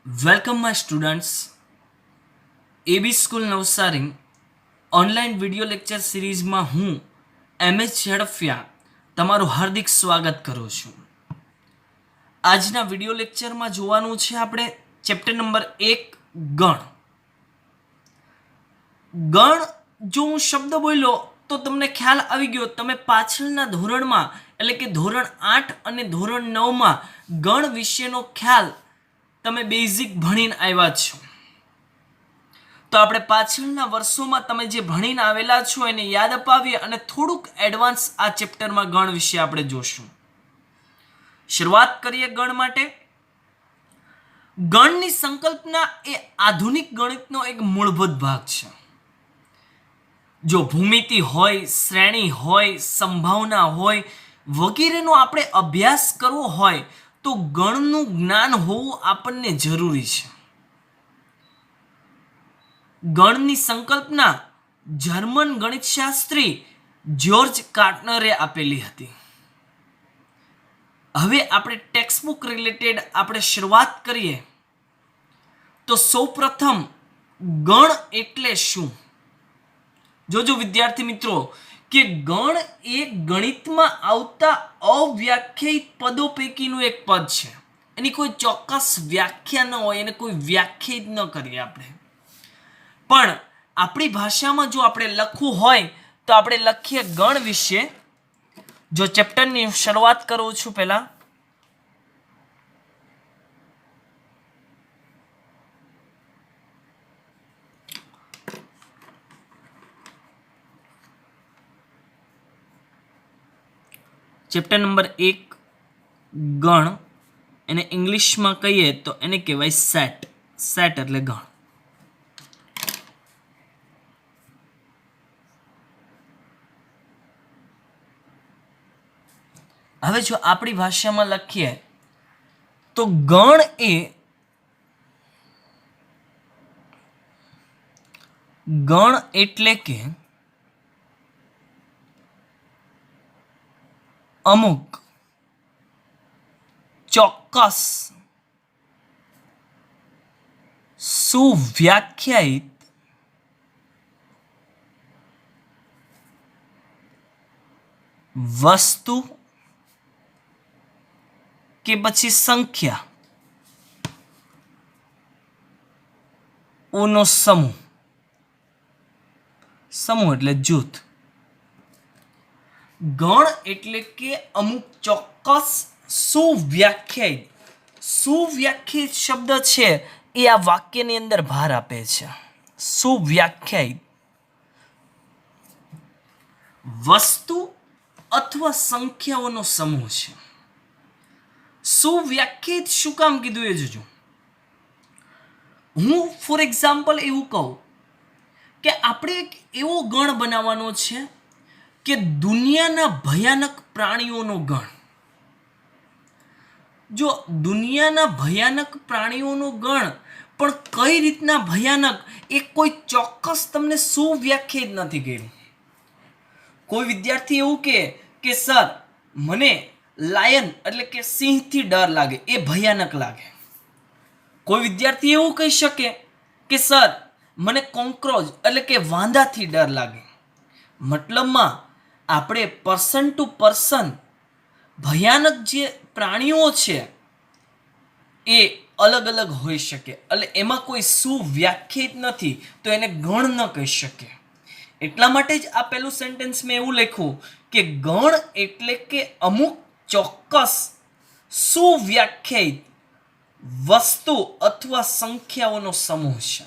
Welcome my students. AB school Navsari online video lecture સિરીઝમાં હું MH Zadafia તમારું હાર્દિક સ્વાગત કરું છું. આજના વિડિયો લેક્ચરમાં જોવાનું છે આપણે ચેપ્ટર નંબર 1 ગણ. ગણ જો હું શબ્દ બોલ્યો તો તમને ખ્યાલ આવી ગયો. તમે પાછળના ધોરણમાં એટલે કે ધોરણ 8 અને ધોરણ 9માં ગણ વિશેનો ખ્યાલ તમે બેઝિક ભણીને આવ્યા છો. તો આપણે પાછળના વર્ષોમાં તમે જે ભણીને આવેલા છો એને યાદ અપાવીએ અને થોડુંક એડવાન્સ આ ચેપ્ટરમાં ગણ વિશે આપણે જોશું. શરૂઆત કરીએ ગણ માટે. ગણની સંકલ્પના એ આધુનિક ગણિતનો એક મૂળભૂત ભાગ છે. જો ભૂમિતિ હોય, શ્રેણી હોય, સંભાવના હોય વગેરેનો આપણે અભ્યાસ કરવો હોય તો ગણનું જ્ઞાન હોવું આપણને જરૂરી છે. ગણની સંકલ્પના જર્મન ગણિતશાસ્ત્રી જ્યોર્જ કાર્ટનરે આપેલી હતી. હવે આપણે ટેક્સ્ટબુક રિલેટેડ આપણે શરૂઆત કરીએ તો સૌપ્રથમ ગણ એટલે શું? જોજો વિદ્યાર્થી મિત્રો કે ગણ એ ગણિતમાં આવતા અવ્યાખ્યાયિત પદો પૈકીનું એક પદ છે. એની કોઈ ચોક્કસ વ્યાખ્યા ન હોય, એને કોઈ વ્યાખ્યાયિત ન કરીએ આપણે, પણ આપણી ભાષામાં જો આપણે લખવું હોય તો આપણે લખીએ ગણ વિશે. જો ચેપ્ટરની શરૂઆત કરું છું પહેલા, ચેપ્ટર નંબર 1 ગણ, એને ઇંગ્લિશમાં કહીએ તો એને કહેવાય સેટ. સેટ એટલે ગણ. હવે જો આપણી ભાષામાં લખીએ તો ગણ એ ગણ એટલે કે અમુક ચોક્કસ સુવ્યાખ્યાયિત વસ્તુ કે પછી સંખ્યા ઓનો સમૂહ. સમૂહ એટલે જૂથ. ગણ એટલે કે અમુક ચોક્કસ સુવ્યાખ્યાયિત. સુવ્યાખ્યાયિત શબ્દ છે એ આ વાક્યની અંદર ભાર આપે છે. સુવ્યાખ્યાયિત વસ્તુ અથવા સંખ્યાઓનો સમૂહ છે. સુવ્યાખ્યાયિત શું કામ કીધું એ જોજો. હું ફોર એક્ઝામ્પલ એવું કહું કે આપણે એક એવો ગણ બનાવવાનો છે કે દુનિયાના ભયાનક પ્રાણીઓનો ગણ. જો દુનિયાના ભયાનક પ્રાણીઓનો ગણ, પણ કઈ રીતના ભયાનક એ કોઈ ચોક્કસ તમને સુવ્યાખ્યાયિત નથી કર્યું. કોઈ વિદ્યાર્થી એવું કે સર મને લાયન એટલે કે સિંહથી ડર લાગે, એ ભયાનક લાગે. કોઈ વિદ્યાર્થી એવું કહી શકે કે સર મને કોંક્રોચ એટલે કે વાંદાથી ડર લાગે. મતલબમાં આપણે પર્સન ટુ પર્સન ભયાનક જે પ્રાણીઓ છે એ અલગ અલગ હોઈ શકે, એટલે એમાં કોઈ સુવ્યાખ્યાયિત નથી તો એને ગણ ન કહી શકે. એટલા માટે જ આ પહેલું સેન્ટેન્સ મેં એવું લખ્યું કે ગણ એટલે કે અમુક ચોક્કસ સુવ્યાખ્યાયિત વસ્તુ અથવા સંખ્યાઓનો સમૂહ છે.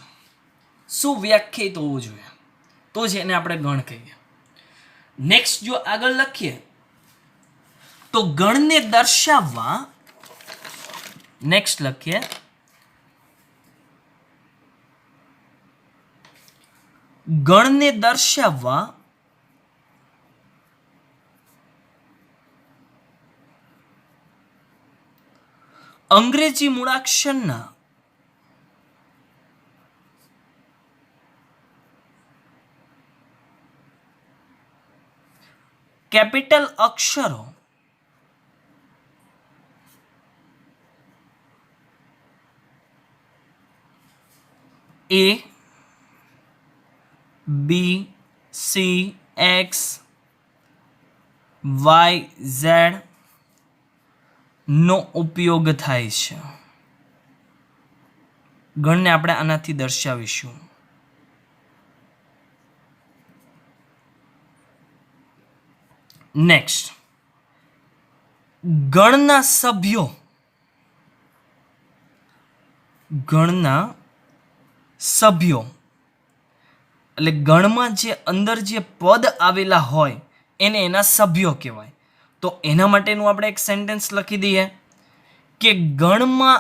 સુવ્યાખ્યાયિત હોવું જોઈએ તો જ એને આપણે ગણ કહીએ. નેક્સ્ટ જો આગળ લખીએ તો ગણને દર્શાવવા, નેક્સ્ટ લખીએ ગણને દર્શાવવા અંગ્રેજી મૂળાક્ષરના કેપિટલ અક્ષરો A, B, C, X, Y, Z નો ઉપયોગ થાય છે. ગણને આપણે આનાથી દર્શાવીશું. નેક્સ્ટ, ગણના સભ્યો એટલે ગણમાં જે અંદર જે પદ આવેલા હોય એને એના સભ્યો કહેવાય. તો એના માટેનું આપણે એક સેન્ટેન્સ લખી દઈએ કે ગણમાં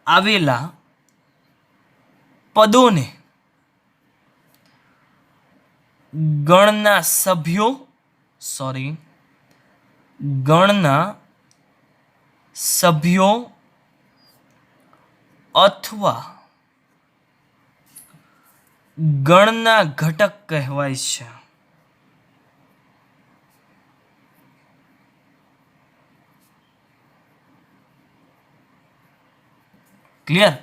આવેલા પદોને ગણના સભ્યો અથવા ગણના ઘટક કહેવાય છે. ક્લિયર?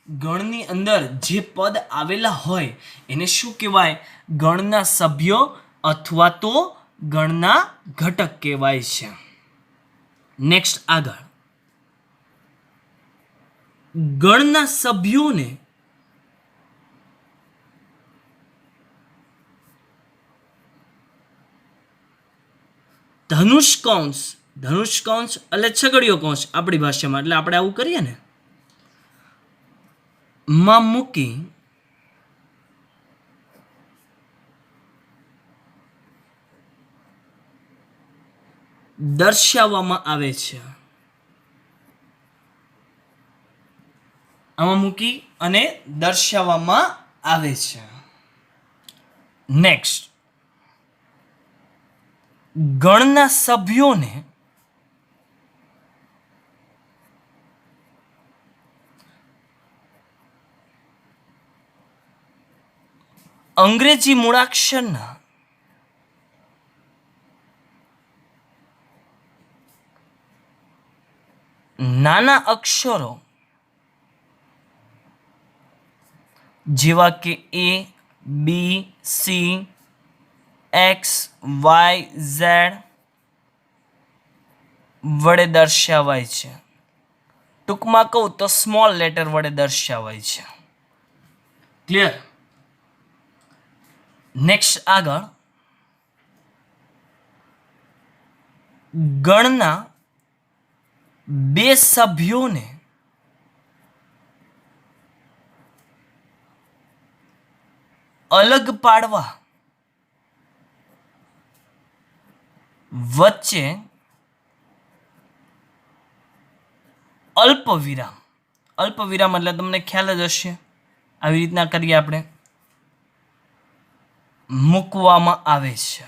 ગણની અંદર જે પદ આવેલા હોય એને શું કહેવાય? ગણના સભ્યો અથવા તો ગણના ઘટક કહેવાય છે. નેક્સ્ટ, આગળ, ગણના સભ્યોને ધનુષ કૌંસ એટલે છગડીયો કૌંસ આપણી ભાષામાં, એટલે આપણે આવું કરીએ ને, માં મૂકી દર્શાવવામાં આવે છે. આમાં મૂકી અને દર્શાવવામાં આવે છે. નેક્સ્ટ, ગણના સભ્યોને અંગ્રેજી મૂળાક્ષરના નાના અક્ષરો જેવા કે A, B, C, X, Y, Z વડે દર્શાવાય છે. ટૂંકમાં કહું તો સ્મોલ લેટર વડે દર્શાવાય છે. ક્લિયર? નેક્સ્ટ, આગળ, ગણના બે સભ્યોને અલગ પાડવા વચ્ચે અલ્પવિરામ એટલે તમને ખ્યાલ જ હશે, આવી રીતના કરીએ આપણે, મૂકવામાં આવે છે.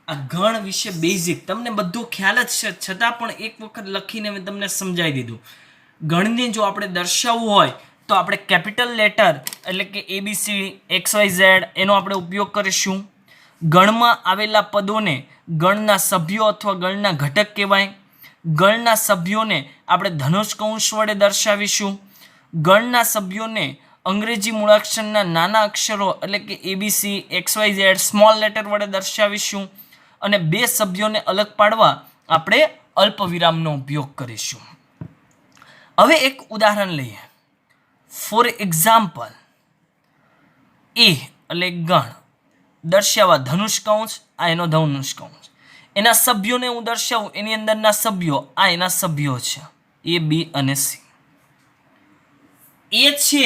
આ ગણ વિશે બેઝિક તમને બધું ખ્યાલ જ છે, છતાં પણ એક વખત લખીને મેં તમને સમજાવી દીધું. ગણને જો આપણે દર્શાવવું હોય તો આપણે કેપિટલ લેટર એટલે કે ABC, XYZ એનો આપણે ઉપયોગ કરીશું. ગણમાં આવેલા પદોને ગણના સભ્યો અથવા ગણના ઘટક કહેવાય. ગણના સભ્યોને આપણે ધનુષ કૌંસ વડે દર્શાવીશું. ગણના સભ્યોને અંગ્રેજી મૂળાક્ષરના નાના અક્ષરો એટલે કે ABC, XYZ સ્મોલ લેટર વડે દર્શાવીશું. અને બે સભ્યોને અલગ પાડવા આપણે અલ્પવિરામનો ઉપયોગ કરીશું. હવે એક ઉદાહરણ લઈએ. ફોર એક્ઝામ્પલ, A એટલે ગણ દર્શાવવા ધનુષ કૌંસ, આ એનો ધનુષ કૌંસ. એના સભ્યોને હું દર્શાવું, એની અંદરના સભ્યો, આ એના સભ્યો છે A, B અને C. A છે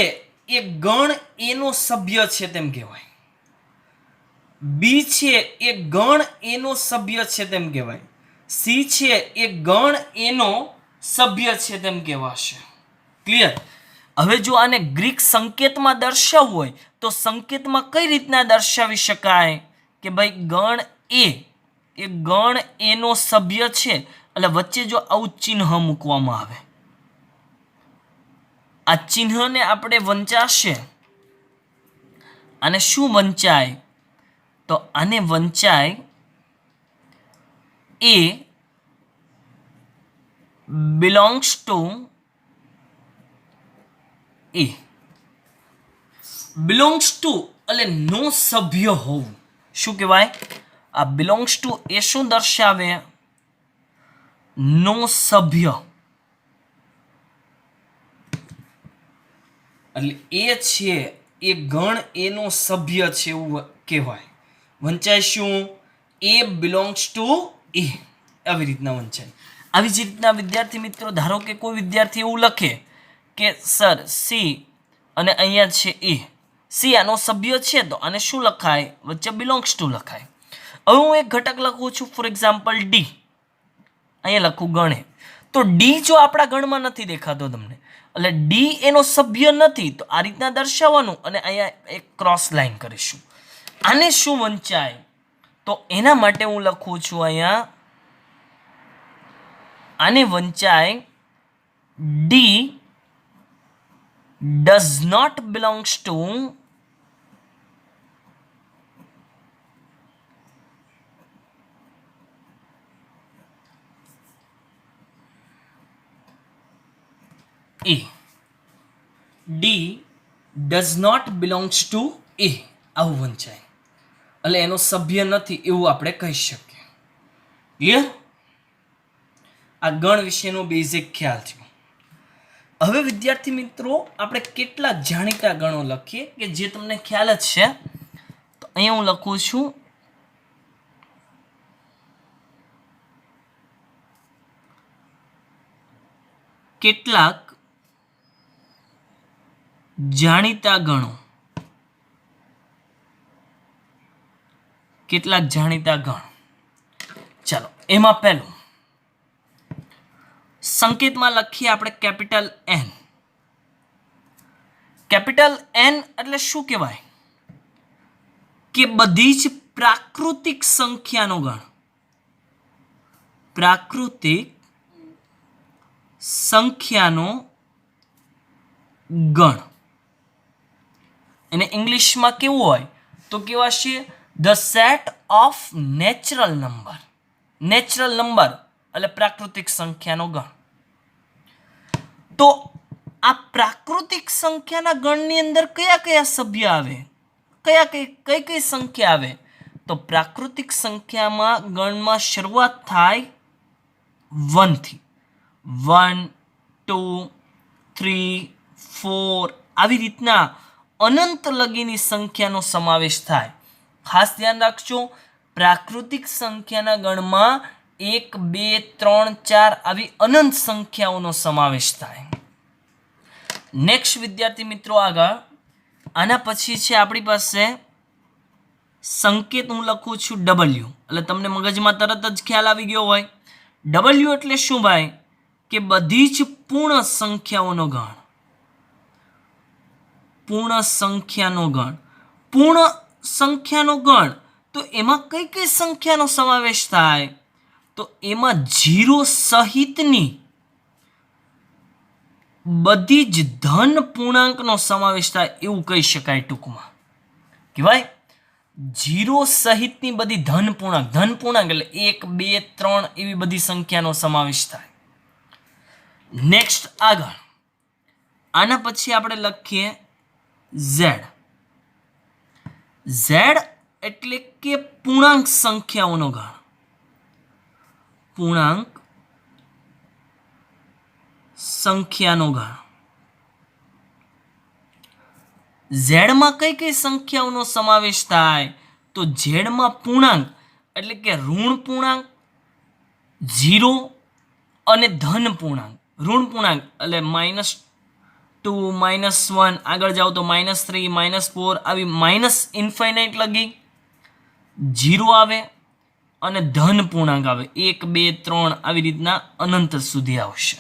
એ ગણ એનો સભ્ય છે તેમ કહેવાય. B છે એ ગણ એનો સભ્ય છે તેમ કહેવાય. C છે એ ગણ એનો સભ્ય છે તેમ કહેવાશે. ક્લિયર? હવે જો આને ગ્રીક સંકેતમાં દર્શાવવું હોય તો સંકેતમાં કઈ રીતના દર્શાવી શકાય કે ભાઈ ગણ એ ગણ એનો સભ્ય છે, એટલે વચ્ચે જો આવું ચિહ્ન મૂકવામાં આવે, આ ચિહ્નને આપણે વંચાશે. અને શું વંચાય તો આને વંચાય a belongs to A. Belongs to એટલે નો સભ્ય હોવું. શું કહેવાય? આ બિલોંગ્સ ટુ એ શું દર્શાવે? નો સભ્ય. એટલે એ છે એ ગણ એનો સભ્ય છે એવું કહેવાય. વંચાય શું? એ બિલોંગ્સ ટુ એ. આવી રીતના વંચાય. આવી જ રીતના વિદ્યાર્થી મિત્રો, ધારો કે કોઈ વિદ્યાર્થી એવું લખે કે સર સી અને અહીંયા છે એ. સી આનો સભ્ય છે તો આને શું લખાય? વચ્ચે બિલોંગ્સ ટુ લખાય. હવે હું એક ઘટક લખું છું, ફોર એક્ઝામ્પલ ડી. અહીંયા લખું ગણે. તો ડી જો આપણા ગણમાં નથી દેખાતો તમને, એટલે ડી એનો સભ્ય નથી, તો આ રીતના દર્શાવવાનું અને અહીંયા એક ક્રોસ લાઈન કરીશું. આને શું વંચાય? તો એના માટે હું લખું છું અહીંયા, આને વંચાય D does not belongs to A. D does not belongs to A. આવું વંચાય. એટલે એનો સભ્ય નથી એવું આપણે કહી શકીએ. ક્લિયર? આ ગણ વિશેનો બેઝિક ખ્યાલ થયો. હવે વિદ્યાર્થી મિત્રો, આપણે કેટલાક જાણીતા ગણો લખીએ કે જે તમને ખ્યાલ જ છે. તો અહીંયા હું લખું છું કેટલાક જાણીતા ગણો. કેટલાક જાણીતા ગણ. ચાલો, એમાં પહેલું સંકેતમાં લખીએ આપણે કેપિટલ એન. કેપિટલ એન એટલે શું કહેવાય? કે બધી જ પ્રાકૃતિક સંખ્યાનો ગણ. પ્રાકૃતિક સંખ્યાનો ગણ. એને ઇંગ્લિશમાં કેવું હોય તો કહેવાશે the set of natural number. Natural number એટલે પ્રાકૃતિક સંખ્યાનો ગણ. તો આ પ્રાકૃતિક સંખ્યાના ગણની અંદર કયા કયા સભ્ય આવે? કઈ કઈ સંખ્યા આવે? તો પ્રાકૃતિક સંખ્યામાં ગણમાં શરૂઆત થાય 1 થી. 1 2 3 4 આવી રીતના અનંત લગીની સંખ્યાનો સમાવેશ થાય. ખાસ ધ્યાન રાખજો, પ્રાકૃતિક સંખ્યાના ગણમાં 1 2 3 4 આવી અનંત સંખ્યાઓનો સમાવેશ થાય. નેક્સ્ટ વિદ્યાર્થી મિત્રો, આગળ આના પછી છે આપણી પાસે સંકેત. હું લખું છું ડબલ્યુ, એટલે તમને મગજમાં તરત જ ખ્યાલ આવી ગયો હોય. ડબલ્યુ એટલે શું ભાઈ? કે બધી જ પૂર્ણ સંખ્યાઓનો ગણ. પૂર્ણ સંખ્યાનો ગણ. પૂર્ણ સંખ્યાનો ગણ તો એમાં કઈ કઈ સંખ્યાનો સમાવેશ થાય? તો એમાં 0 સહિતની બધી જ ધન પૂર્ણાંકનો સમાવેશ થાય એવું કહી શકાય. ટૂંકમાં કહેવાય 0 સહિતની બધી ધન પૂર્ણાંક. ધન પૂર્ણાંક એટલે 1 2 3 એવી બધી સંખ્યાનો સમાવેશ થાય. નેક્સ્ટ આગળ આના પછી આપણે લખીએ ઝેડ. ઝેડ એટલે કે પૂર્ણાંક સંખ્યાઓનો ગણ. પૂર્ણાંક સંખ્યાનો ગણ. ઝેડમાં કઈ કઈ સંખ્યાઓનો સમાવેશ થાય? તો ઝેડમાં પૂર્ણાંક એટલે કે ઋણ પૂર્ણાંક, 0 અને ધન પૂર્ણાંક. ઋણ પૂર્ણાંક એટલે -2 -1 આગળ જાઓ તો -3 -4 આવી માઇનસ ઇન્ફાઇનાઇટ લગી 0 આવે અને ધન પૂર્ણાંક આવે 1 2 3 આવી રીતના અનંત સુધી આવશે.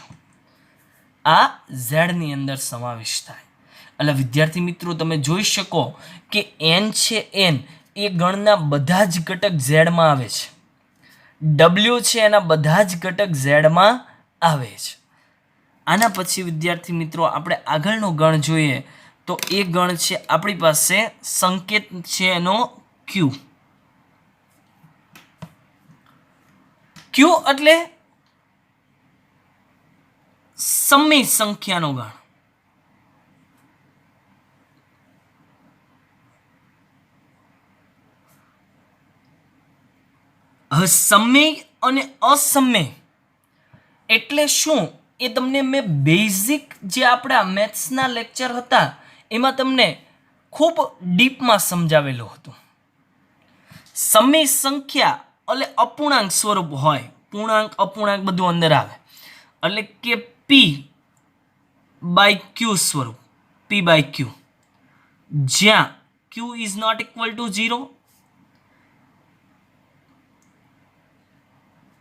આ ઝેડની અંદર સમાવેશ થાય. એટલે વિદ્યાર્થી મિત્રો, તમે જોઈ શકો કે એન છે, એન એ ગણના બધા જ ઘટક ઝેડમાં આવે છે. ડબલ્યુ છે એના બધા જ ઘટક ઝેડમાં આવે છે. આના પછી વિદ્યાર્થી મિત્રો આપણે આગળનો ગણ જોઈએ તો એ ગણ છે આપણી પાસે સંકેત છે એનો ક્યુ. ક્યુ એટલે સમય સંખ્યાનો ગણ. હવે સમય અને અસમય એટલે શું એ તમને મેં બેઝિક જે આપણા મેથ્સના લેક્ચર હતા એમાં તમને ખૂબ ડીપમાં સમજાવેલું હતું. સમય સંખ્યા એટલે અપૂર્ણાંક સ્વરૂપ હોય, પૂર્ણાંક અપૂર્ણાંક બધું અંદર આવે, એટલે કે પી બાય ક્યુ સ્વરૂપ, પી બાય ક્યુ, જ્યાં Q is not equal to 0,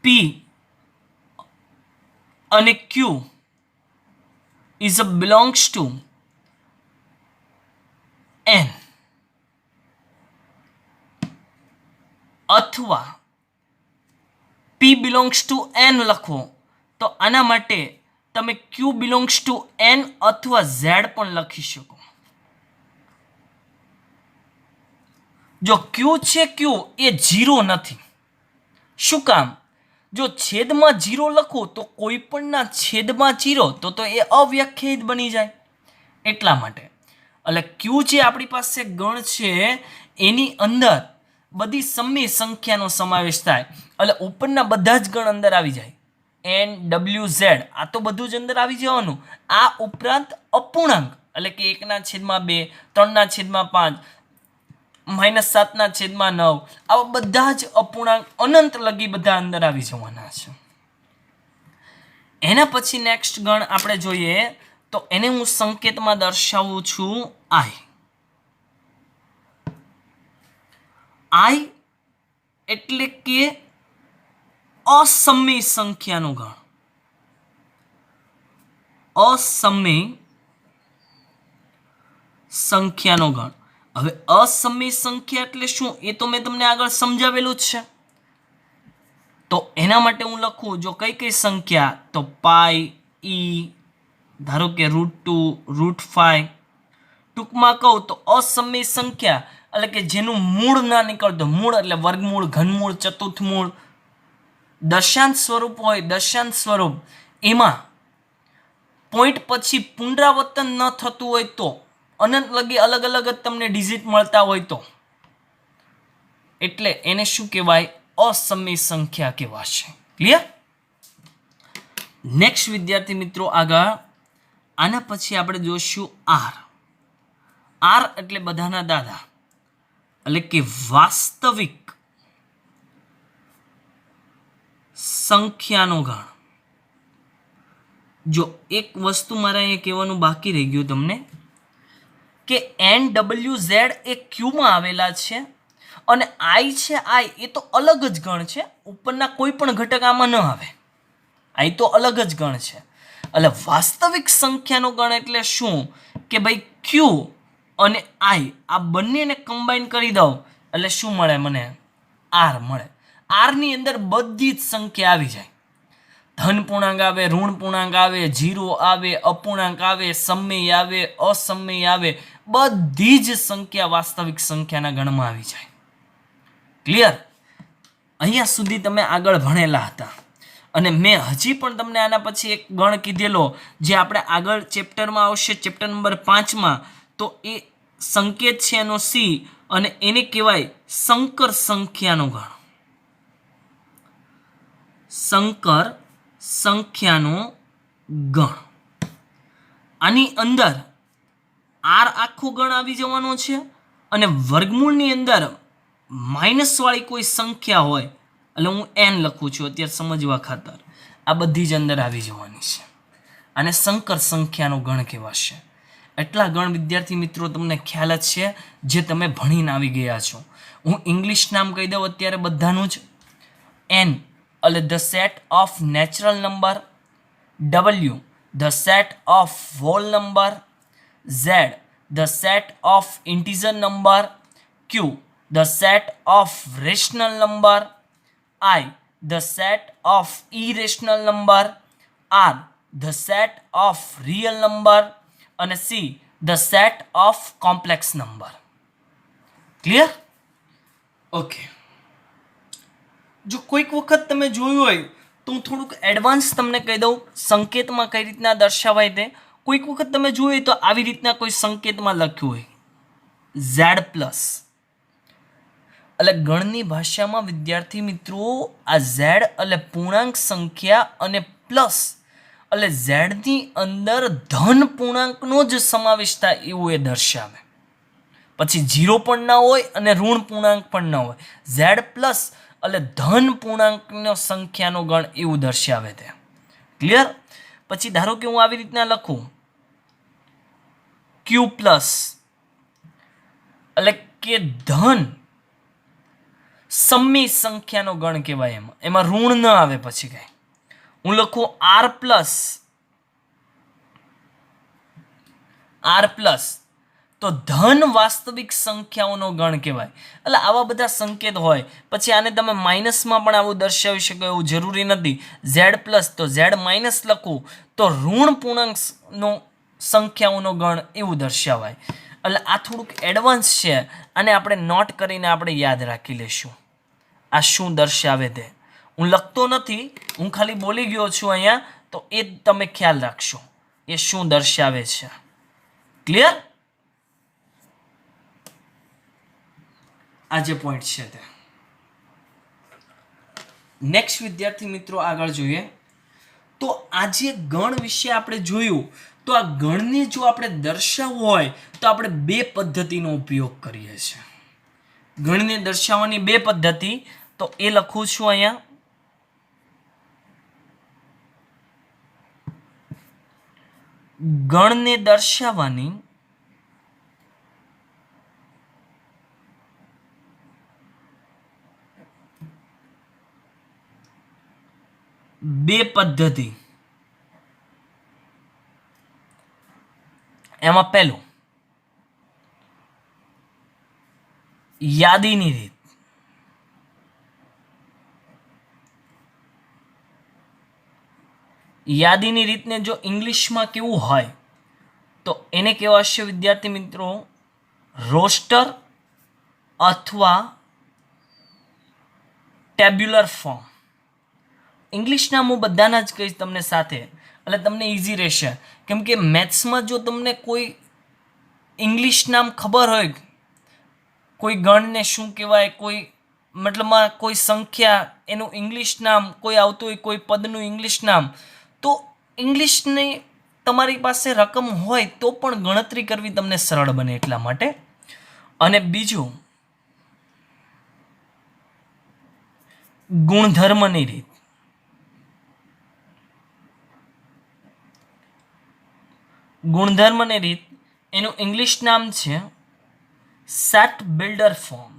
P અને Q is a belongs to N, અથવા પી બિલોંગ્સ ટુ એન લખો તો આના માટે તમે ક્યુ બિલોંગ્સ ટુ એન અથવા ઝેડ પણ લખી શકો. જો ક્યુ છે ક્યુ એ 0 નથી. શું કામ? જો છેદમાં 0 લખું તો કોઈ પણના છેદમાં 0 તો એ અવ્યાખ્યાયિત બની જાય. એટલા માટે એટલે ક્યુ જે આપણી પાસે ગણ છે એની અંદર બધી સમય સંખ્યાનો સમાવેશ થાય, એટલે ઉપરના બધા જ ગણ અંદર આવી જાય. એન ડબલ્યુ ઝેડ આ તો બધું જ અંદર આવી જવાનું. આ ઉપરાંત અપૂર્ણાંક એટલે કે 1/2, 3/5, -7/9 આવા બધા જ અપૂર્ણાંક અનંત લગી બધા અંદર આવી જવાના છે. એના પછી નેક્સ્ટ ગણ આપણે જોઈએ તો એને હું સંકેતમાં દર્શાવું છું આઈ. આઈ એટલે કે અસમય સંખ્યાનો ગણ. અસમય સંખ્યાનો ગણ. હવે અસમય સંખ્યા એટલે શું એ તો મેં તમને આગળ સમજાવેલું જ છે. તો એના માટે હું લખું જો કઈ કઈ સંખ્યા તો પાઈ, ઈ, ધારો કે √2, √5. ટૂંકમાં કહું તો અસમય સંખ્યા એટલે કે જેનું મૂળ ના નીકળતું, મૂળ એટલે વર્ગમૂળ, ઘનમૂળ, ચતુર્થમૂળ, દશાંશ સ્વરૂપ હોય, દશાંશ સ્વરૂપ એમાં પોઈન્ટ પછી પુનરાવર્તન ન થતું હોય તો અનંત લગી અલગ અલગ જ તમને ડિજિટ મળતા હોય તો એટલે એને શું કહેવાય? અસમય સંખ્યા કહેવાશે. ક્લિયર? નેક્સ્ટ વિદ્યાર્થી મિત્રો આગળ આના પછી આપણે જોઈશું આર. આર એટલે બધાના દાદા એટલે કે વાસ્તવિક સંખ્યાનો ગણ. જો એક વસ્તુ મારે અહીંયા કહેવાનું બાકી રહી ગયું તમને કે NWZ એ ક્યુમાં આવેલા છે અને આઈ છે, આઈ એ તો અલગ જ ગણ છે. ઉપરના કોઈ પણ ઘટક આમાં ન આવે. આઈ તો અલગ જ ગણ છે. એટલે વાસ્તવિક સંખ્યાનો ગણ એટલે શું કે ભાઈ ક્યુ અને આઈ આ બંનેને કમ્બાઈન કરી દઉં એટલે શું મળે મને? આર મળે. આરની અંદર બધી જ સંખ્યા આવી જાય. ધન પૂર્ણાંક આવે, ઋણ પૂર્ણાંક આવે, 0 આવે, અપૂર્ણાંક આવે, સમય આવે, અસમય આવે, બધી જ સંખ્યા વાસ્તવિક સંખ્યાના ગણમાં આવી જાય. ક્લિયર? અહીંયા સુધી તમે આગળ ભણેલા હતા અને મેં હજી પણ તમને આના પછી એક ગણ કીધેલો જે આપણે આગળ ચેપ્ટરમાં આવશે, ચેપ્ટર નંબર 5માં. તો એ સંકેત છે એનો સી અને એને કહેવાય સંકર સંખ્યાનો ગણ. સંકર સંખ્યાનો ગણ. આની અંદર આર આખો ગણ આવી જવાનો છે અને વર્ગમૂળની અંદર માઇનસ વાળી કોઈ સંખ્યા હોય એટલે હું એન લખું છું અત્યારે સમજવા ખાતર, આ બધી જ અંદર આવી જવાની છે. અને સંકર સંખ્યાનો ગણ કહેવાશે. એટલા ગણ વિદ્યાર્થી મિત્રો તમને ખ્યાલ જ છે જે તમે ભણીને આવી ગયા છો. હું ઇંગ્લિશ નામ કહી દઉં અત્યારે બધાનું જ. એન એટલે the set of natural number, W the set of whole number, Z the set of integer number, Q the set of rational number, I the set of irrational number, R the set of real number અને C the set of complex number. Clear? Okay. જો કોઈક વખત તમે જોયું હોય તો હું થોડુંક એડવાન્સ તમને કહી દઉં સંકેતમાં કઈ રીતના દર્શાવાય તે. કોઈક વખત તમે જોયું હોય તો આવી રીતના કોઈ સંકેતમાં લખ્યું હોય ઝેડ પ્લસ. એટલે ગણની ભાષામાં વિદ્યાર્થી મિત્રો આ ઝેડ એટલે પૂર્ણાંક સંખ્યા અને પ્લસ એટલે ઝેડની અંદર ધન પૂર્ણાંકનો જ સમાવેશ થાય એવું એ દર્શાવે. પછી 0 પણ ના હોય અને ઋણ પૂર્ણાંક પણ ના હોય. ઝેડ પ્લસ એટલે ધન પૂર્ણાંકનો સંખ્યાનો ગણ એવું દર્શાવે તે. ક્લિયર? પછી ધારો કે હું આવી રીતના લખું ક્યુ પ્લસ એટલે કે ધન સમમી સંખ્યાનો ગણ કહેવાય. એમાં ઋણ ન આવે. પછી કઈ હું લખું આર પ્લસ તો ધન વાસ્તવિક સંખ્યાઓનો ગણ કહેવાય. એટલે આવા બધા સંકેત હોય. પછી આને તમે માઇનસમાં પણ આવું દર્શાવી શકો એવું જરૂરી નથી. ઝેડ પ્લસ તો ઝેડ માઇનસ લખું તો ઋણ પૂર્ણાંકનો સંખ્યાઓનો ગણ એવું દર્શાવાય. એટલે આ થોડુંક એડવાન્સ છે. આને આપણે નોટ કરીને આપણે યાદ રાખી લઈશું આ શું દર્શાવે તે. હું લખતો નથી, હું ખાલી બોલી ગયો છું અહીંયા, તો એ તમે ખ્યાલ રાખશો એ શું દર્શાવે છે. ક્લિયર? આ જે પોઈન્ટ છે તે. નેક્સ્ટ વિદ્યાર્થી મિત્રો આગળ જોઈએ તો આજે ગણ વિશે આપણે જોયું. તો આ ગણને જો આપણે દર્શાવવું હોય તો આપણે બે પદ્ધતિનો ઉપયોગ કરીએ છીએ. ગણને દર્શાવવાની બે પદ્ધતિ તો એ લખું છું અહીંયા. ગણને દર્શાવવાની બે પદ્ધતિ. એમાં પહેલું યાદીની રીત. યાદીની રીતને જો ઇંગ્લિશમાં કેવું હોય તો એને કહેવાશે વિદ્યાર્થી મિત્રો રોસ્ટર અથવા ટેબ્યુલર ફોર્મ. ઇંગ્લિશના હું બધાના જ કહીશ તમને સાથે, એટલે તમને ઇઝી રહેશે. કેમ કે મેથ્સમાં જો તમને કોઈ ઇંગ્લિશ નામ ખબર હોય, કોઈ ગણને શું કહેવાય, કોઈ મતલબમાં કોઈ સંખ્યા એનું ઇંગ્લિશ નામ કોઈ આવતું હોય, કોઈ પદનું ઇંગ્લિશ નામ, તો ઇંગ્લિશની તમારી પાસે રકમ હોય તો પણ ગણતરી કરવી તમને સરળ બને એટલા માટે. અને બીજું ગુણધર્મની રીત. ગુણધર્મની રીત એનું ઇંગ્લિશ નામ છે set builder form.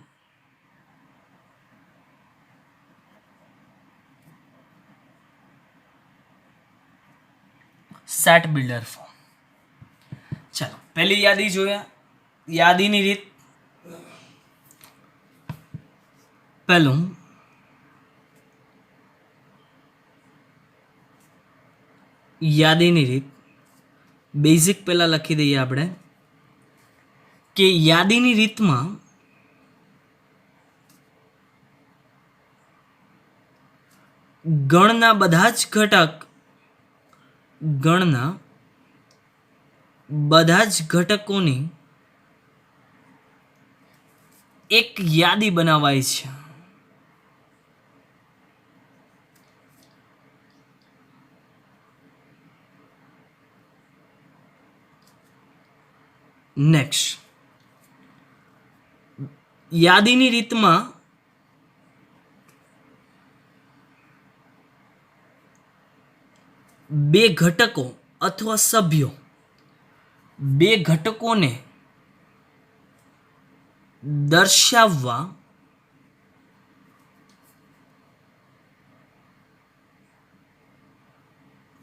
Set builder form. ચાલો પહેલી યાદી જોયા. યાદીની રીત પહેલું યાદીની રીત બેઝિક પહેલા લખી દઈએ આપણે કે યાદીની રીતમાં ગણના બધા જ ઘટકોની એક યાદી બનાવાય છે. નેક્સ્ટ યાદીની રીતમાં બે ઘટકો અથવા સભ્યો, બે ઘટકોને દર્શાવવા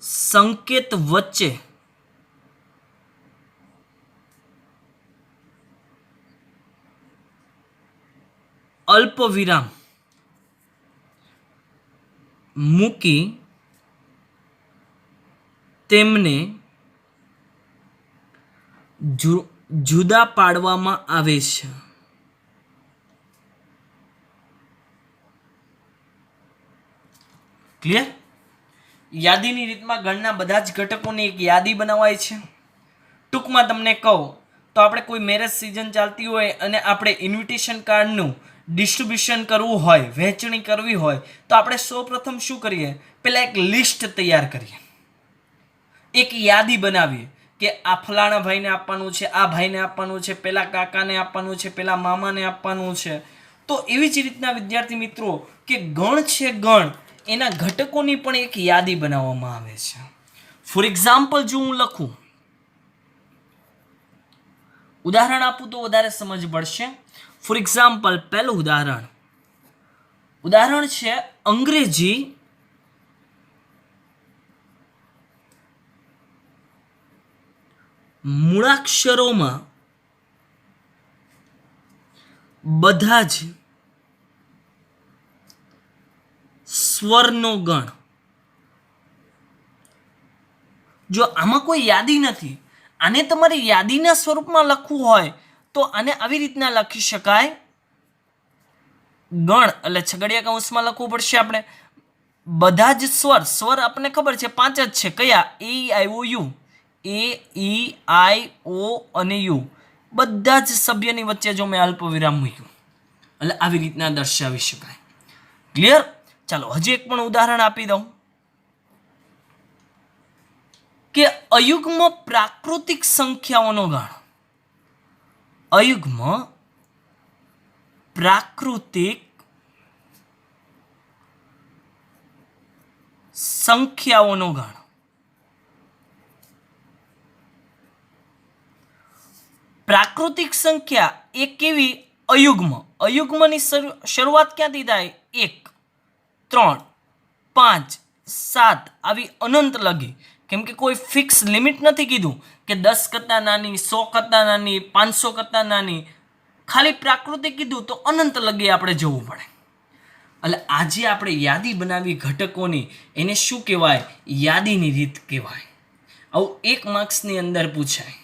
સંકેત વચ્ચે અલ્પ વિરામ મૂકી તેમને જુદા પાડવામાં આવે છે. ક્લિયર? યાદીની રીતમાં ગણના બધા જ ઘટકોની એક યાદી બનાવાય છે. ટૂંકમાં તમને કહું તો આપણે કોઈ મેરેજ સિઝન ચાલતી હોય અને આપણે ઇન્વિટેશન કાર્ડનું ડિસ્ટ્રીબ્યુશન કરવું હોય, વહેંચણી કરવી હોય, તો આપણે સૌપ્રથમ શું કરીએ? પહેલાં એક લિસ્ટ તૈયાર કરીએ, એક યાદી બનાવીએ કે આ ફલાણા ભાઈને આપવાનું છે, આ ભાઈને આપવાનું છે, પેલા કાકાને આપવાનું છે, પેલા મામાને આપવાનું છે. તો એવી જ રીતના વિદ્યાર્થી મિત્રો કે ગણ છે ગણ, એના ઘટકોની પણ એક યાદી બનાવવામાં આવે છે. ફોર એક્ઝામ્પલ જો હું લખું, ઉદાહરણ આપું તો વધારે સમજ પડશે. ફોર એક્ઝામ્પલ પહેલું ઉદાહરણ છે અંગ્રેજી મૂળાક્ષરોમાં બધા જ સ્વરનો ગણ. જો આમાં કોઈ યાદી નથી, આને તમારે યાદીના સ્વરૂપમાં લખવું હોય તો આને આવી રીતના લખી શકાય. ગણ એટલે છગડિયા કૌંસમાં લખવું પડશે આપણે. બધા જ સ્વર આપણને ખબર છે 5 જ છે. કયા? એ આઈ ઓ યુ. એ ઈ આઈ ઓ અને યુ. બધા જ સભ્યની વચ્ચે જો મેં અલ્પ વિરામ મૂક્યું એટલે આવી રીતના દર્શાવી શકાય. ક્લિયર? ચાલો હજી એક પણ ઉદાહરણ આપી દઉં કે અયુગ્મ પ્રાકૃતિક સંખ્યાઓનો ગણ. અયુગ્મ પ્રાકૃતિક સંખ્યાઓનો ગણ. પ્રાકૃતિક સંખ્યા એ કેવી? અયુગ્મ. અયુગ્મની શરૂઆત ક્યાંથી થાય? 1, 3, 5, 7 આવી અનંત લગી. કેમ કે કોઈ ફિક્સ લિમિટ નથી કીધું કે 10 કરતાં નાની, 100 કરતાં નાની, 500 કરતાં નાની. ખાલી પ્રાકૃતિક કીધું તો અનંત લગી આપણે જવું પડે. એટલે આજે આપણે યાદી બનાવી ઘટકોની, એને શું કહેવાય? યાદીની રીત કહેવાય. આવું 1 માર્ક્સની અંદર પૂછાય.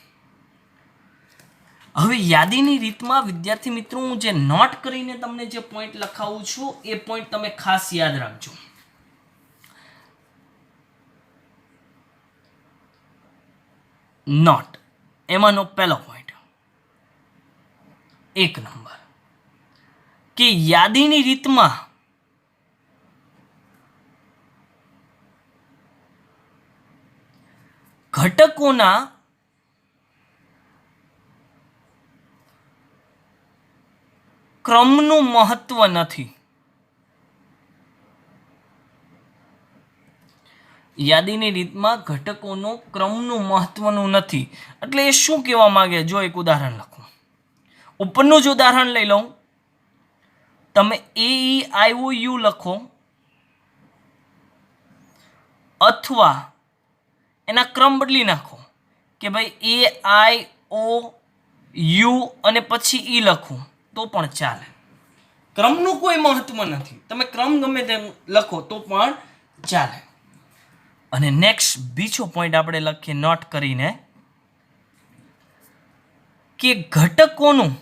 હવે યાદીની રીતમાં વિદ્યાર્થી મિત્રો હું જે નોટ કરીને તમને જે પોઈન્ટ લખાવું છું એ પોઈન્ટ તમે ખાસ યાદ રાખજો. નોટ એમાંનો પહેલો પોઈન્ટ 1 નંબર કે યાદીની રીતમાં ઘટકોના ક્રમનું મહત્વ નથી. યાદીની રીતમાં ઘટકોનો ક્રમનું મહત્વનું નથી. એટલે એ શું કહેવા માંગે? જો એક ઉદાહરણ લખું, ઉપરનું જ ઉદાહરણ લઈ લઉં. તમે એ ઈ આઈ ઓ યુ લખો અથવા એના ક્રમ બદલી નાખો કે ભાઈ એ આઈ ઓ યુ અને પછી ઈ લખું તો પણ ચાલે. ક્રમનું કોઈ મહત્વ નથી. તમે ક્રમ ગમે તેમ લખો તો પણ ચાલે. અને નેક્સ્ટ બીજો પોઈન્ટ આપણે લખીએ નોટ કરીને કે ઘટકોનું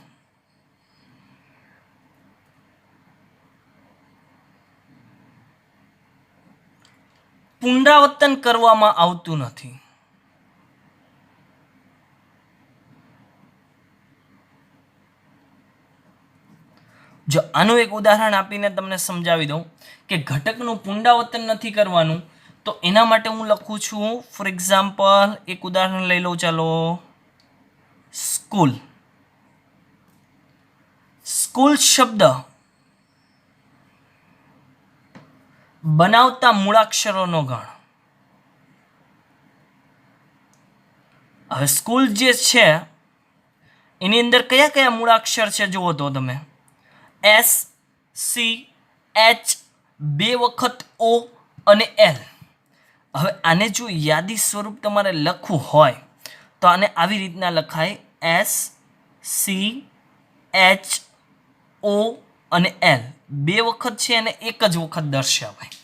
પુનરાવર્તન કરવામાં આવતું નથી. જો આનું એક ઉદાહરણ આપીને તમને સમજાવી દઉં કે ઘટકનું પુનરાવર્તન નથી કરવાનું તો એના માટે હું લખું છું. ફોર એક્ઝામ્પલ એક ઉદાહરણ લઈ લઉં. ચાલો, સ્કૂલ. સ્કૂલ શબ્દ બનાવતા મૂળાક્ષરોનો ગણ. હવે સ્કૂલ જે છે એની અંદર કયા કયા મૂળાક્ષર છે જુઓ તો તમે. એસ, સી, એચ, 2 વખત ઓ અને એલ. હવે આને જો યાદી સ્વરૂપ તમારે લખવું હોય તો આને આવી રીતના લખાય. એસ, સી, એચ, ઓ અને એલ. 2 વખત છે અને 1 જ વખત દર્શાવાય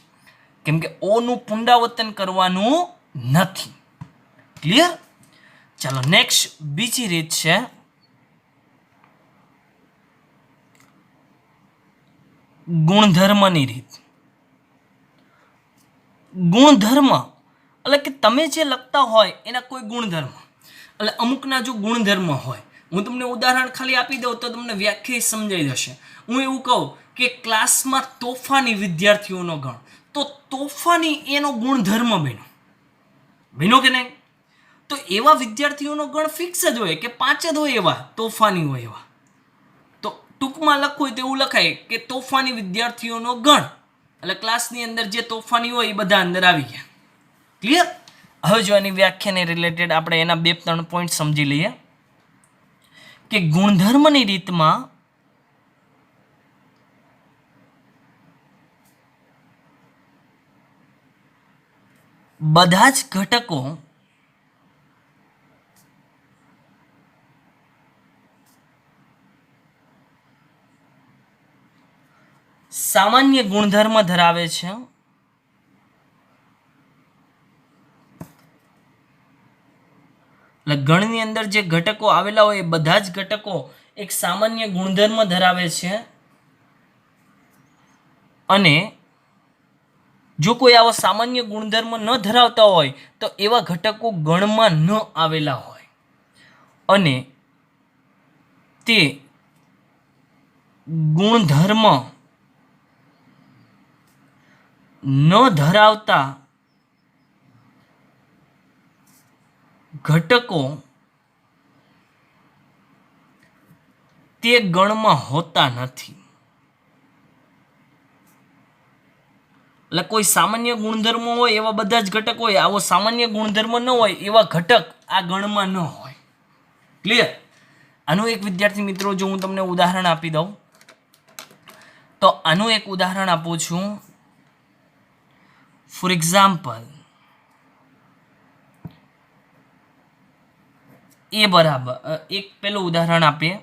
કેમ કે ઓનું પુનરાવર્તન કરવાનું નથી. ક્લિયર? ચાલો નેક્સ્ટ બીજી રીત છે ગુણધર્મની રીત. ગુણધર્મ એટલે કે તમે જે લખતા હોય એના કોઈ ગુણધર્મ, એટલે અમુકના જો ગુણધર્મ હોય, હું તમને ઉદાહરણ ખાલી આપી દઉં તો તમને વ્યાખ્યા સમજાઈ જશે. હું એવું કહું કે ક્લાસમાં તોફાની વિદ્યાર્થીઓનો ગણ, તો તોફાની એનો ગુણધર્મ બન્યો કે નહીં? તો એવા વિદ્યાર્થીઓનો ગણ ફિક્સ જ હોય કે 5 જ હોય, એવા તોફાની હોય એવા. તો ટૂંકમાં લખવું હોય તો એવું લખાય કે તોફાની વિદ્યાર્થીઓનો ગણ, એટલે ક્લાસની અંદર જે તોફાની હોય એ બધા અંદર આવી ગયા. ક્લિયર? હવે જો એની વ્યાખ્યાને રિલેટેડ આપણે એના 2-3 પોઈન્ટ સમજી લઈએ કે ગુણધર્મની રીતમાં બધા જ ઘટકો સામાન્ય ગુણધર્મ ધરાવે છે. એટલે ગણની અંદર જે ઘટકો આવેલા હોય એ બધા જ ઘટકો એક સામાન્ય ગુણધર્મ ધરાવે છે, અને જો કોઈ આવો સામાન્ય ગુણધર્મ ન ધરાવતા હોય તો એવા ઘટકો ગણમાં ન આવેલા હોય, અને તે ગુણધર્મ ન ધરાવતા ઘટકો તે ગણમાં હોતા નથી. એટલે કોઈ સામાન્ય ગુણધર્મ હોય એવા બધા જ ઘટક હોય, આવો સામાન્ય ગુણધર્મ ન હોય એવા ઘટક આ ગણમાં ન હોય. ક્લિયર? આનું એક વિદ્યાર્થી મિત્રો જો હું તમને ઉદાહરણ આપી દઉં તો આનું એક ઉદાહરણ આપું છું. ફોર એક્ઝામ્પલ, એ બરાબર એક પેલું ઉદાહરણ આપીએ,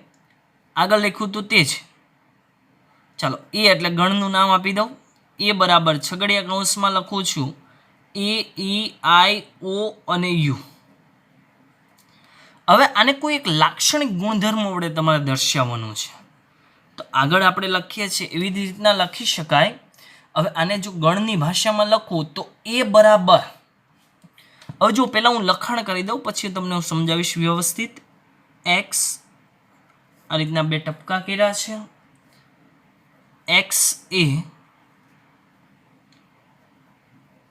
આગળ લખ્યું તો તે જ. ચાલો, એ એટલે ગણનું નામ આપી દઉં. એ બરાબર છગડીયા કૌંસમાં લખું છું AEIO અને U. હવે આને કોઈ એક લાક્ષણિક ગુણધર્મ વડે તમારે દર્શાવવાનું છે, તો આગળ આપણે લખીએ છીએ એવી જ રીતના લખી શકાય. હવે આને જો ગણની ભાષામાં લખું તો એ બરાબર, હવે જો પહેલાં હું લખાણ કરી દઉં પછી તમને હું સમજાવીશ વ્યવસ્થિત. એક્સ આ રીતના 2 ટપકા કર્યા છે. એક્સ એ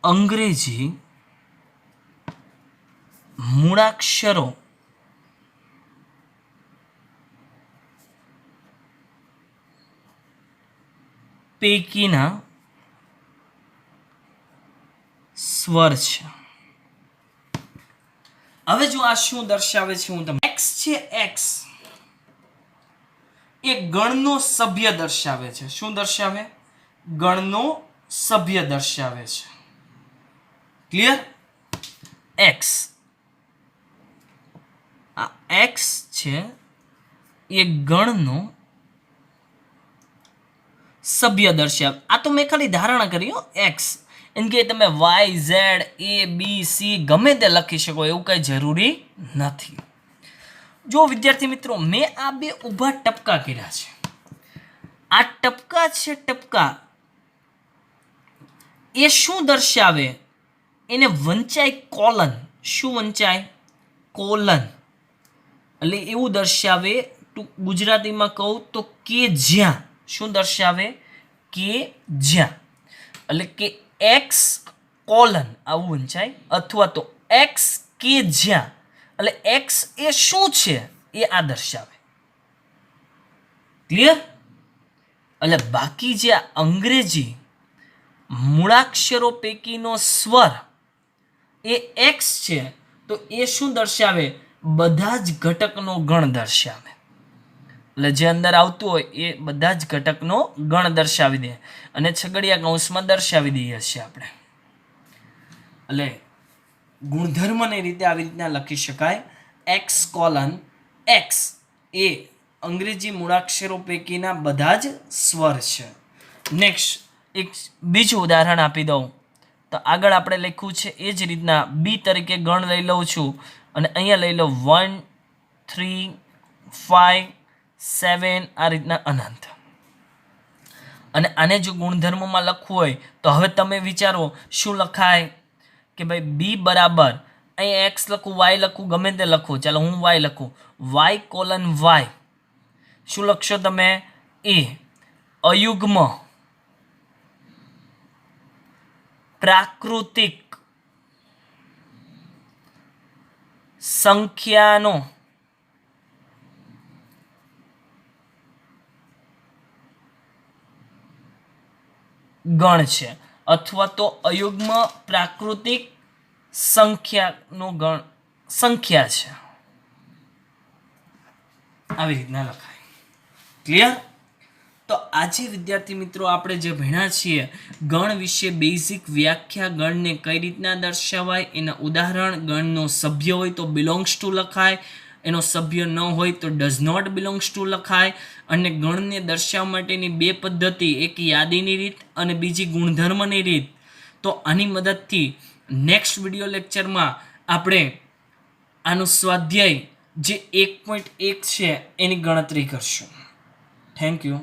અંગ્રેજી મૂળાક્ષરો પૈકીના સ્વર છે. હવે જો આ શું દર્શાવે છે, હું તમને એક્સ છે, એક્સ એ ગણનો સભ્ય દર્શાવે છે. શું દર્શાવે? ગણનો સભ્ય દર્શાવે છે. ક્લિયર? એક્સ, આ એક્સ છે એ ગણનો સભ્ય દર્શાવે. આ તો મેં ખાલી ધારણા કરી હો, એક્સ. એમ કે તમે વાય ઝેડ એ બી સી ગમે તે લખી શકો, એવું કંઈ જરૂરી નથી. જો વિદ્યાર્થી મિત્રો મેં આ 2 ઊભા ટપકા કર્યા છે. આ ટપકા છે, ટપકા એ શું દર્શાવે? એને વંચાય કોલન. શું વંચાય? કોલન. એટલે એવું દર્શાવે, ગુજરાતીમાં કહું તો કે જ્યાં. શું દર્શાવે? કે જ્યાં. એટલે કે એક્સ કોલન આવું વંચાય, અથવા તો એક્સ કે જ્યાં. એટલે એક્સ એ શું છે એ આ દર્શાવે. ક્લિયર? એટલે બાકી જે અંગ્રેજી મૂળાક્ષરો પૈકીનો સ્વર એ એક્સ છે, તો એ શું દર્શાવે? બધા જ ઘટકનો ગણ દર્શાવે. એટલે જે અંદર આવતું હોય એ બધા જ ઘટકનો ગણ દર્શાવી દે, અને છગડીયા કૌંસમાં દર્શાવી દઈએ છીએ આપણે. એટલે ગુણધર્મને રીતે આવી રીતના લખી શકાય. એક્સ કોલન એક્સ એ અંગ્રેજી મૂળાક્ષરો પૈકીના બધા જ સ્વર છે. નેક્સ્ટ એક બીજું ઉદાહરણ આપી દઉં તો આગળ આપણે લખ્યું છે એ જ રીતના બી તરીકે ગણ લઈ લઉં છું, અને અહીંયા લઈ લો 1 3 5 7 આ રીતના અનંત. અને આને જો ગુણધર્મમાં લખવું હોય તો હવે તમે વિચારો શું લખાય કે ભાઈ બી બરાબર અહીં એક્સ લખું વાય લખું ગમે તે લખું, ચાલો હું વાય લખું, વાય કોલન વાય શું લખશો તમે એ અયુગ્મ પ્રાકૃતિક સંખ્યાનો ગણ છે અથવા તો અયુગ્મ પ્રાકૃતિક સંખ્યાનો ગણ સંખ્યા છે, આવી રીતના લખાય. ક્લિયર? તો આજે વિદ્યાર્થી મિત્રો આપણે જે ભણ્યા છીએ ગણ વિશે બેઝિક વ્યાખ્યા, ગણને કઈ રીતના દર્શાવાય, એના ઉદાહરણ, ગણનો સભ્ય હોય તો બિલોંગ્સ ટુ લખાય, એનો સભ્ય ન હોય તો ડઝ નોટ બિલોંગ્સ ટુ લખાય. અને ગણને દર્શાવવા માટેની બે પદ્ધતિ, એક યાદીની રીત અને બીજી ગુણધર્મની રીત. તો આની મદદથી નેક્સ્ટ વિડીયો લેક્ચરમાં આપણે આનું સ્વાધ્યાય જે 1.1 છે એની ગણતરી કરશું. Thank you.